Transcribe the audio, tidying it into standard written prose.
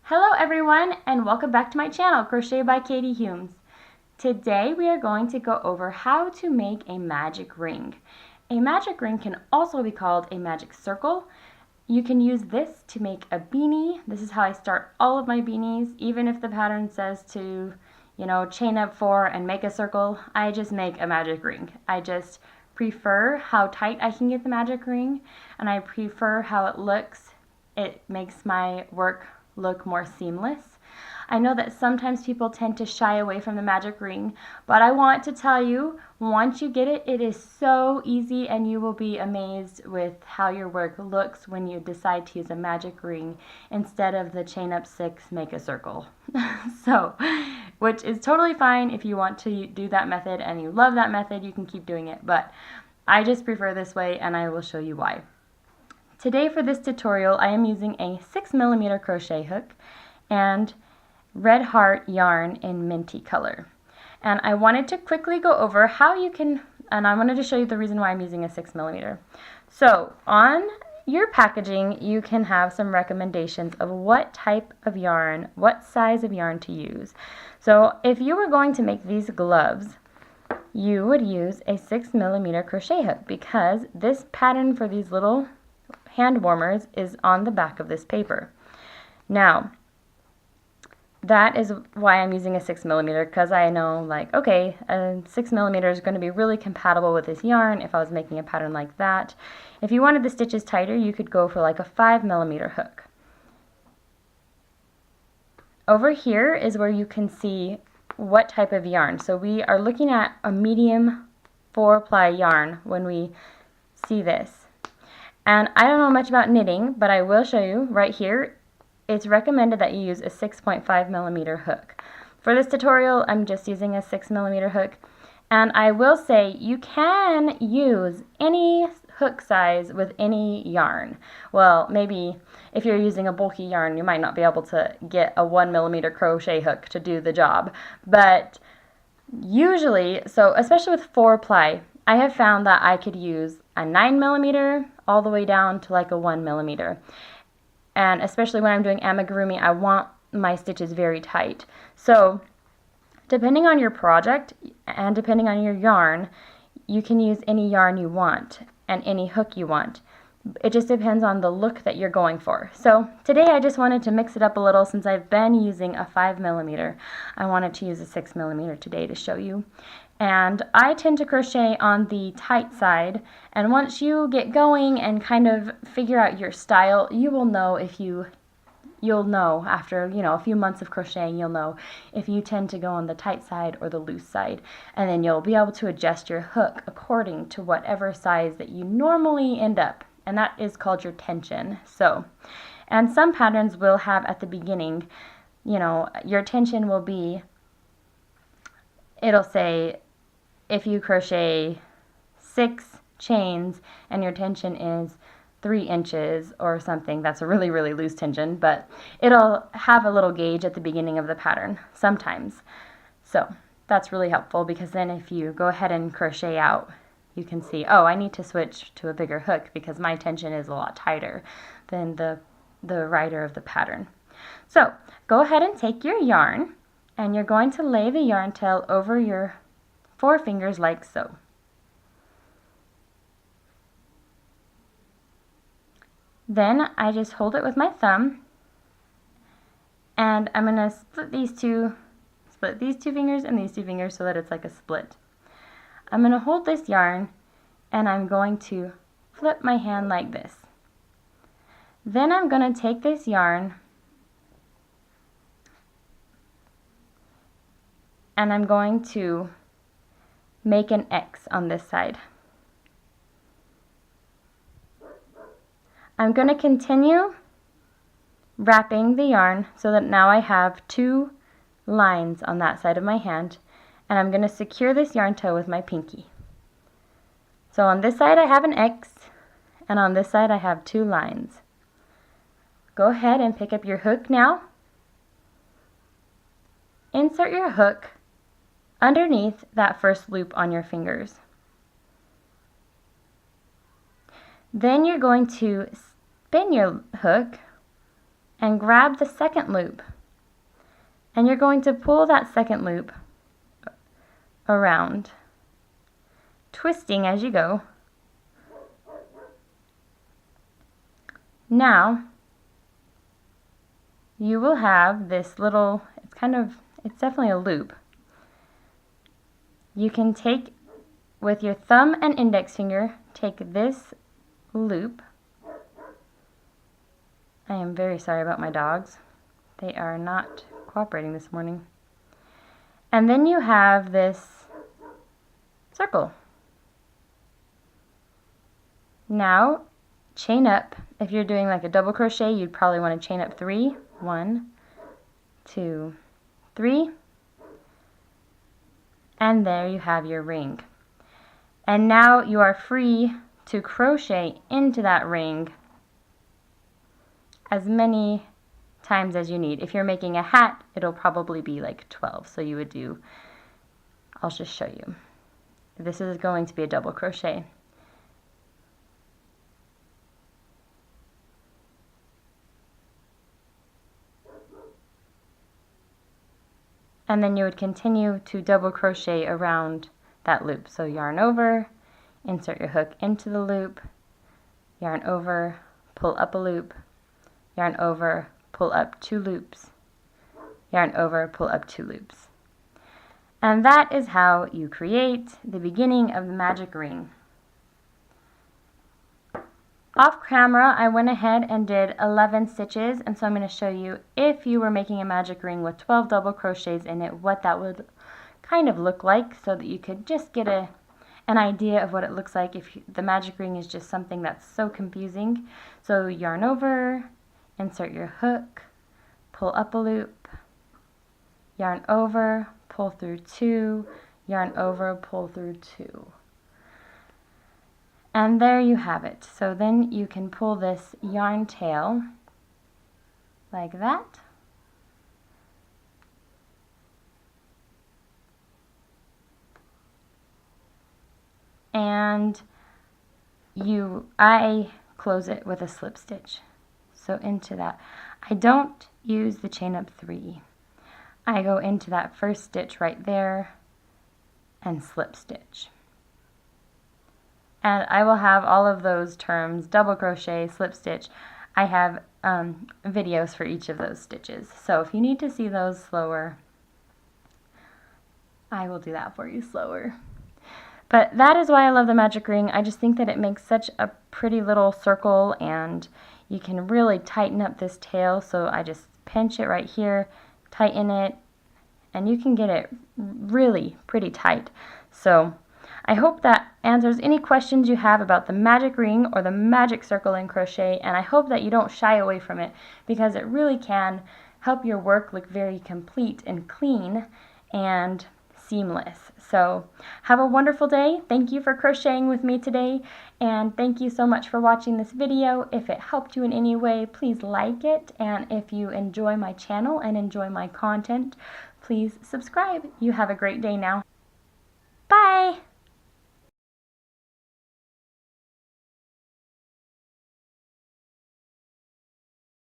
Hello everyone and welcome back to my channel, Crochet by Katie Humes. Today we are going to go over how to make a magic ring. A magic ring can also be called a magic circle. You can use this to make a beanie. This is how I start all of my beanies. Even if the pattern says to, chain up 4 and make a circle, I just make a magic ring. I just prefer how tight I can get the magic ring, and I prefer how it looks. It makes my work look more seamless. I know that sometimes people tend to shy away from the magic ring, but I want to tell you, once you get it, it is so easy and you will be amazed with how your work looks when you decide to use a magic ring instead of the chain up 6, make a circle. Which is totally fine. If you want to do that method and you love that method, you can keep doing it, but I just prefer this way and I will show you why. Today for this tutorial I am using a 6mm crochet hook and red heart yarn in minty color. And I wanted to quickly go over how you can, and I wanted to show you the reason why I'm using a 6mm. So on your packaging you can have some recommendations of what type of yarn, what size of yarn to use. So if you were going to make these gloves, you would use a 6mm crochet hook because this pattern for these little hand warmers is on the back of this paper. Now, that is why I'm using a 6mm, because I know, okay, a 6mm is going to be really compatible with this yarn if I was making a pattern like that. If you wanted the stitches tighter, you could go for like a 5mm hook. Over here is where you can see what type of yarn. So we are looking at a medium 4-ply yarn when we see this. And I don't know much about knitting, but I will show you right here. It's recommended that you use a 6.5mm hook. For this tutorial, I'm just using a 6mm hook. And I will say you can use any hook size with any yarn. Well, maybe if you're using a bulky yarn, you might not be able to get a 1mm crochet hook to do the job. But usually, so especially with 4-ply, I have found that I could use a 9mm all the way down to like a 1mm. And especially when I'm doing amigurumi, I want my stitches very tight. So depending on your project and depending on your yarn, you can use any yarn you want and any hook you want. It just depends on the look that you're going for. So today I just wanted to mix it up a little since I've been using a 5mm. I wanted to use a 6mm today to show you. And I tend to crochet on the tight side, and once you get going and kind of figure out your style, you will know if you'll know after, a few months of crocheting, you'll know if you tend to go on the tight side or the loose side, and then you'll be able to adjust your hook according to whatever size that you normally end up, and that is called your tension. So, and some patterns will have at the beginning, your tension will be, it'll say if you crochet 6 chains and your tension is 3 inches or something, that's a really, really loose tension, but it'll have a little gauge at the beginning of the pattern sometimes. So that's really helpful because then if you go ahead and crochet out, you can see, oh, I need to switch to a bigger hook because my tension is a lot tighter than the writer of the pattern. So go ahead and take your yarn and you're going to lay the yarn tail over your 4 fingers like so. Then I just hold it with my thumb and I'm going to split these two fingers and these 2 fingers so that it's like a split. I'm going to hold this yarn and I'm going to flip my hand like this. Then I'm going to take this yarn and I'm going to make an X on this side. I'm going to continue wrapping the yarn so that now I have 2 lines on that side of my hand, and I'm going to secure this yarn toe with my pinky. So on this side I have an X, and on this side I have 2 lines. Go ahead and pick up your hook now. Insert your hook underneath that first loop on your fingers. Then you're going to spin your hook and grab the second loop. And you're going to pull that second loop around, twisting as you go. Now, you will have this little, it's definitely a loop. You can take, with your thumb and index finger, take this loop. I am very sorry about my dogs. They are not cooperating this morning. And then you have this circle. Now, chain up. If you're doing like a double crochet, you'd probably want to chain up 3. 1, 2, 3. And there you have your ring. And now you are free to crochet into that ring as many times as you need. If you're making a hat, it'll probably be like 12. So you would do, I'll just show you. This is going to be a double crochet. And then you would continue to double crochet around that loop. So yarn over, insert your hook into the loop, yarn over, pull up a loop, yarn over, pull up 2 loops, yarn over, pull up 2 loops. And that is how you create the beginning of the magic ring. Off camera, I went ahead and did 11 stitches, and so I'm going to show you, if you were making a magic ring with 12 double crochets in it, what that would kind of look like, so that you could just get an idea of what it looks like if the magic ring is just something that's so confusing. So yarn over, insert your hook, pull up a loop, yarn over, pull through 2, yarn over, pull through 2. And there you have it. So then you can pull this yarn tail like that. And I close it with a slip stitch. So into that. I don't use the chain up 3. I go into that first stitch right there and slip stitch. And I will have all of those terms, double crochet, slip stitch. I have videos for each of those stitches. So if you need to see those slower, I will do that for you slower. But that is why I love the magic ring. I just think that it makes such a pretty little circle, and you can really tighten up this tail. So I just pinch it right here, tighten it, and you can get it really pretty tight. So I hope that answers any questions you have about the magic ring or the magic circle in crochet, and I hope that you don't shy away from it, because it really can help your work look very complete and clean and seamless. So have a wonderful day. Thank you for crocheting with me today, and thank you so much for watching this video. If it helped you in any way, please like it, and if you enjoy my channel and enjoy my content, please subscribe. You have a great day now.